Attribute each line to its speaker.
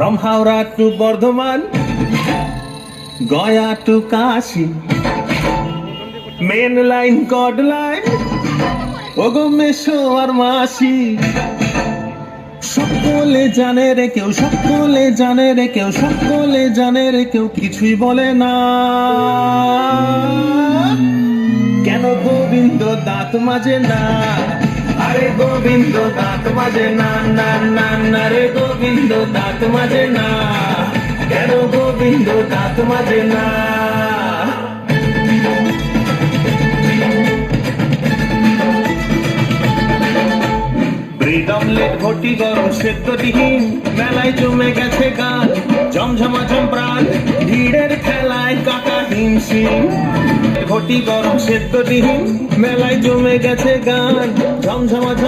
Speaker 1: From Howrah to Bardhaman, Gaya to Kashi, main line, God line, Ogo Mesho আর মাসি সকলে জানে রে কেউ, সকলে জানে রে কেউ, সকলে জানে রে কেউ কিছুই বলে না। কেন গোবিন্দ দাঁত মাজে না? আরে গোবিন্দ দাঁত মাজে না, না না না রে গোবিন্দ দাঁত মাজে না। কেন গোবিন্দ দাঁত মাজে না? ব্রেড অমলেট ঘটি গরম সেদ্ধ ডিম, মেলায় জমে গেছে গান, জমঝমাঝম প্রাণ, ভিড়ের খেলায় কাকা হিমশিম। ঘটি গরম সেদ্ধ ডিম, মেলায় জমে গেছে গান, ঝমঝমাঝম